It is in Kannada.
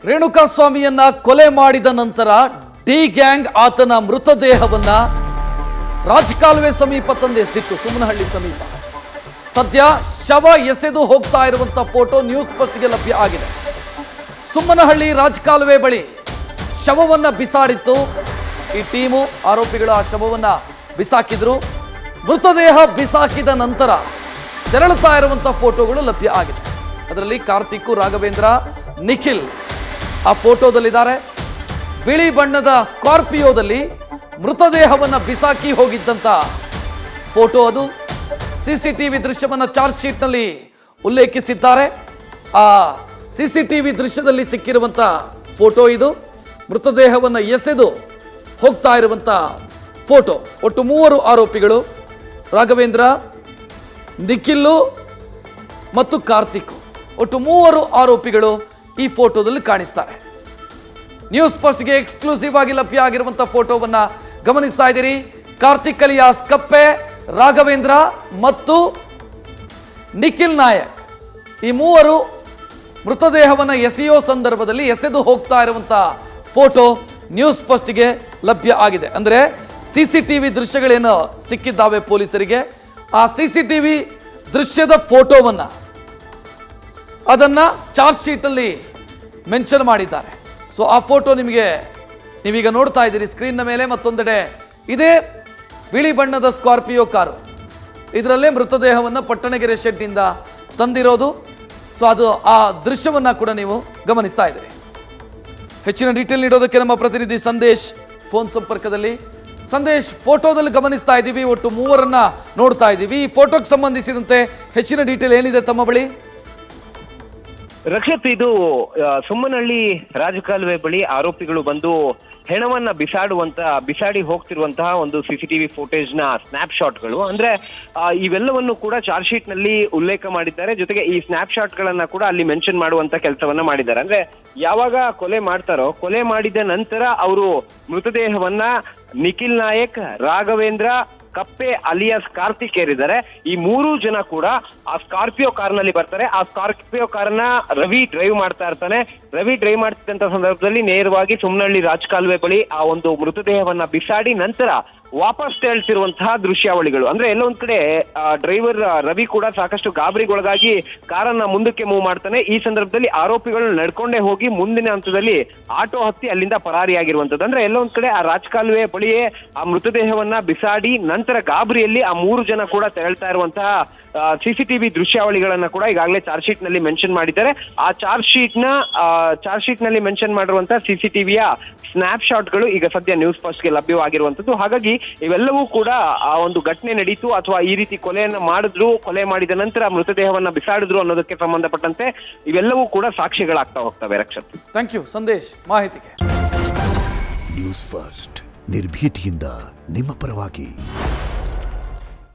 ರೇಣುಕಾಸ್ವಾಮಿಯನ್ನ ಕೊಲೆ ಮಾಡಿದ ನಂತರ ಡಿ ಗ್ಯಾಂಗ್ ಆತನ ಮೃತದೇಹವನ್ನ ರಾಜಕಾಲುವೆ ಸಮೀಪ ತಂದೆಸೆದಿತ್ತು, ಸುಮ್ಮನಹಳ್ಳಿ ಸಮೀಪ. ಸದ್ಯ ಶವ ಎಸೆದು ಹೋಗ್ತಾ ಇರುವಂತ ಫೋಟೋ ನ್ಯೂಸ್ ಫಸ್ಟ್ಗೆ ಲಭ್ಯ ಆಗಿದೆ. ಸುಮ್ಮನಹಳ್ಳಿ ರಾಜಕಾಲುವೆ ಬಳಿ ಶವವನ್ನ ಬಿಸಾಡಿತ್ತು ಈ ಟೀಮು. ಆರೋಪಿಗಳು ಆ ಶವವನ್ನ ಬಿಸಾಕಿದ್ರು. ಮೃತದೇಹ ಬಿಸಾಕಿದ ನಂತರ ತೆರಳುತ್ತಾ ಇರುವಂತ ಫೋಟೋಗಳು ಲಭ್ಯ ಆಗಿದೆ. ಅದರಲ್ಲಿ ಕಾರ್ತಿಕ್, ರಾಘವೇಂದ್ರ, ನಿಖಿಲ್ ಆ ಫೋಟೋದಲ್ಲಿದ್ದಾರೆ. ಬಿಳಿ ಬಣ್ಣದ ಸ್ಕಾರ್ಪಿಯೋದಲ್ಲಿ ಮೃತದೇಹವನ್ನ ಬಿಸಾಕಿ ಹೋಗಿದ್ದಂತ ಫೋಟೋ ಅದು. ಸಿಸಿಟಿವಿ ದೃಶ್ಯವನ್ನ ಚಾರ್ಜ್ ಶೀಟ್ನಲ್ಲಿ ಉಲ್ಲೇಖಿಸಿದ್ದಾರೆ. ಆ ಸಿಸಿಟಿವಿ ದೃಶ್ಯದಲ್ಲಿ ಸಿಕ್ಕಿರುವಂತ ಫೋಟೋ ಇದು. ಮೃತದೇಹವನ್ನ ಎಸೆದು ಹೋಗ್ತಾ ಇರುವಂತ ಫೋಟೋ. ಒಟ್ಟು 3 ಆರೋಪಿಗಳು, ರಾಘವೇಂದ್ರ, ನಿಖಿಲ್ ಮತ್ತು ಕಾರ್ತಿಕ್. ಒಟ್ಟು 3 ಆರೋಪಿಗಳು ಈ ಫೋಟೋದಲ್ಲಿ ಕಾಣಿಸ್ತಾರೆ. ನ್ಯೂಸ್ ಫಸ್ಟ್ಗೆ ಎಕ್ಸ್ಕ್ಲೂಸಿವ್ ಆಗಿ ಲಭ್ಯ ಆಗಿರುವಂತ ಫೋಟೋವನ್ನ ಗಮನಿಸ್ತಾ ಇದ್ದೀರಿ. ಕಾರ್ತಿಕ್ ಅಲಿಯಾಸ್ ಕಪ್ಪೆ, ರಾಘವೇಂದ್ರ ಮತ್ತು ನಿಖಿಲ್ ನಾಯಕ್ ಈ 3 ಮೃತದೇಹವನ್ನ ಎಸೆಯೋ ಸಂದರ್ಭದಲ್ಲಿ ಎಸೆದು ಹೋಗ್ತಾ ಇರುವಂತ ಫೋಟೋ ನ್ಯೂಸ್ ಫಸ್ಟ್ಗೆ ಲಭ್ಯ ಆಗಿದೆ. ಅಂದ್ರೆ ಸಿಸಿಟಿವಿ ದೃಶ್ಯಗಳೇನು ಸಿಕ್ಕಿದ್ದಾವೆ ಪೊಲೀಸರಿಗೆ, ಆ ಸಿಸಿಟಿವಿ ದೃಶ್ಯದ ಫೋಟೋವನ್ನ ಅದನ್ನ ಚಾರ್ಜ್ ಶೀಟ್ ಅಲ್ಲಿ ಮೆನ್ಷನ್ ಮಾಡಿದ್ದಾರೆ. ಸೊ ಆ ಫೋಟೋ ನೀವೀಗ ನೋಡ್ತಾ ಇದ್ದೀರಿ ಸ್ಕ್ರೀನ್ನ ಮೇಲೆ. ಮತ್ತೊಂದೆಡೆ ಇದೇ ಬಿಳಿ ಬಣ್ಣದ ಸ್ಕಾರ್ಪಿಯೋ ಕಾರು, ಇದರಲ್ಲೇ ಮೃತದೇಹವನ್ನು ಪಟ್ಟಣಗೆರೆ ಶೆಡ್ನಿಂದ ತಂದಿರೋದು. ಸೊ ಅದು ಆ ದೃಶ್ಯವನ್ನ ಕೂಡ ನೀವು ಗಮನಿಸ್ತಾ ಇದ್ದೀರಿ. ಹೆಚ್ಚಿನ ಡೀಟೇಲ್ ನೀಡೋದಕ್ಕೆ ನಮ್ಮ ಪ್ರತಿನಿಧಿ ಸಂದೇಶ್ ಫೋನ್ ಸಂಪರ್ಕದಲ್ಲಿ. ಸಂದೇಶ್, ಫೋಟೋದಲ್ಲಿ ಗಮನಿಸ್ತಾ ಇದ್ದೀವಿ, ಒಟ್ಟು 3ರನ್ನ ನೋಡ್ತಾ ಇದ್ದೀವಿ. ಈ ಫೋಟೋಗೆ ಸಂಬಂಧಿಸಿದಂತೆ ಹೆಚ್ಚಿನ ಡೀಟೇಲ್ ಏನಿದೆ ತಮ್ಮ ಬಳಿ? ರಕ್ಷಿತ್, ಇದು ಸುಮ್ಮನಹಳ್ಳಿ ರಾಜಕಾಲುವೆ ಬಳಿ ಆರೋಪಿಗಳು ಬಂದು ಹೆಣವನ್ನ ಬಿಸಾಡಿ ಹೋಗ್ತಿರುವಂತಹ ಒಂದು ಸಿಸಿಟಿವಿ ಫುಟೇಜ್ ನ ಸ್ನ್ಯಾಪ್ ಶಾಟ್ಗಳು. ಅಂದ್ರೆ ಇವೆಲ್ಲವನ್ನು ಕೂಡ ಚಾರ್ಜ್ ಶೀಟ್ ನಲ್ಲಿ ಉಲ್ಲೇಖ ಮಾಡಿದ್ದಾರೆ. ಜೊತೆಗೆ ಈ ಸ್ನ್ಯಾಪ್ ಶಾಟ್ ಗಳನ್ನ ಕೂಡ ಅಲ್ಲಿ ಮೆನ್ಷನ್ ಮಾಡುವಂತ ಕೆಲಸವನ್ನ ಮಾಡಿದ್ದಾರೆ. ಅಂದ್ರೆ ಯಾವಾಗ ಕೊಲೆ ಮಾಡ್ತಾರೋ, ಕೊಲೆ ಮಾಡಿದ ನಂತರ ಅವರು ಮೃತದೇಹವನ್ನ ನಿಖಿಲ್ ನಾಯಕ್, ರಾಘವೇಂದ್ರ, ಕಪ್ಪೆ ಅಲಿಯಾಸ್ ಕಾರ್ತಿಕ್ ಏರಿದ್ದಾರೆ. ಈ 3 ಜನ ಕೂಡ ಆ ಸ್ಕಾರ್ಪಿಯೋ ಕಾರ್ನಲ್ಲಿ ಬರ್ತಾರೆ. ಆ ಸ್ಕಾರ್ಪಿಯೋ ಕಾರನ್ನ ರವಿ ಡ್ರೈವ್ ಮಾಡ್ತಾ ಇರ್ತಾನೆ. ರವಿ ಡ್ರೈವ್ ಮಾಡ್ತಿದ್ದಂತ ಸಂದರ್ಭದಲ್ಲಿ ನೇರವಾಗಿ ಸುಮ್ಮನಹಳ್ಳಿ ರಾಜಕಾಲುವೆ ಬಳಿ ಆ ಒಂದು ಮೃತದೇಹವನ್ನ ಬಿಸಾಡಿ ನಂತರ ವಾಪಸ್ ತೆರಳುತ್ತಿರುವಂತಹ ದೃಶ್ಯಾವಳಿಗಳು. ಅಂದ್ರೆ ಎಲ್ಲೊಂದ್ ಕಡೆ ಡ್ರೈವರ್ ರವಿ ಕೂಡ ಸಾಕಷ್ಟು ಗಾಬರಿಗೊಳಗಾಗಿ ಕಾರನ್ನ ಮುಂದಕ್ಕೆ ಮೂವ್ ಮಾಡ್ತಾನೆ. ಈ ಸಂದರ್ಭದಲ್ಲಿ ಆರೋಪಿಗಳು ನಡ್ಕೊಂಡೇ ಹೋಗಿ ಮುಂದಿನ ಹಂತದಲ್ಲಿ ಆಟೋ ಹತ್ತಿ ಅಲ್ಲಿಂದ ಪರಾರಿಯಾಗಿರುವಂತದ್ದು. ಅಂದ್ರೆ ಎಲ್ಲೊಂದ್ ಕಡೆ ಆ ರಾಜಕಾಲುವೆ ಬಳಿಯೇ ಆ ಮೃತದೇಹವನ್ನ ಬಿಸಾಡಿ ನಂತರ ಗಾಬರಿಯಲ್ಲಿ ಆ 3 ಜನ ಕೂಡ ತೆರಳ್ತಾ ಇರುವಂತಹ ಸಿಸಿಟಿವಿ ದೃಶ್ಯಾವಳಿಗಳನ್ನ ಕೂಡ ಈಗಾಗಲೇ ಚಾರ್ಜ್ ಶೀಟ್ ನಲ್ಲಿ ಮೆನ್ಷನ್ ಮಾಡಿದ್ದಾರೆ. ಆ ಚಾರ್ಜ್ ಶೀಟ್ ನಲ್ಲಿ ಮೆನ್ಷನ್ ಮಾಡಿರುವಂತಹ ಸಿಸಿಟಿವಿಯ ಸ್ನ್ಯಾಪ್ ಶಾಟ್ಗಳು ಈಗ ಸದ್ಯ ನ್ಯೂಸ್ ಫಸ್ಟ್ಗೆ ಲಭ್ಯವಾಗಿರುವಂತದ್ದು. ಹಾಗಾಗಿ ಇವೆಲ್ಲವೂ ಕೂಡ ಆ ಒಂದು ಘಟನೆ ನಡೀತು ಅಥವಾ ಈ ರೀತಿ ಕೊಲೆಯನ್ನ ಮಾಡಿದ್ರು, ಕೊಲೆ ಮಾಡಿದ ನಂತರ ಮೃತದೇಹವನ್ನ ಬಿಸಾಡಿದ್ರು ಅನ್ನೋದಕ್ಕೆ ಸಂಬಂಧಪಟ್ಟಂತೆ ಇವೆಲ್ಲವೂ ಕೂಡ ಸಾಕ್ಷಿಗಳಾಗ್ತಾ ಹೋಗ್ತವೆ. ರಕ್ಷತ್, ಥ್ಯಾಂಕ್ ಯು ಸಂದೇಶ್ ಮಾಹಿತಿಗೆ. ನ್ಯೂಸ್ ಫಸ್ಟ್ ನಿರ್ಭೀತಿಯಿಂದ ನಿಮ್ಮ ಪರವಾಗಿ.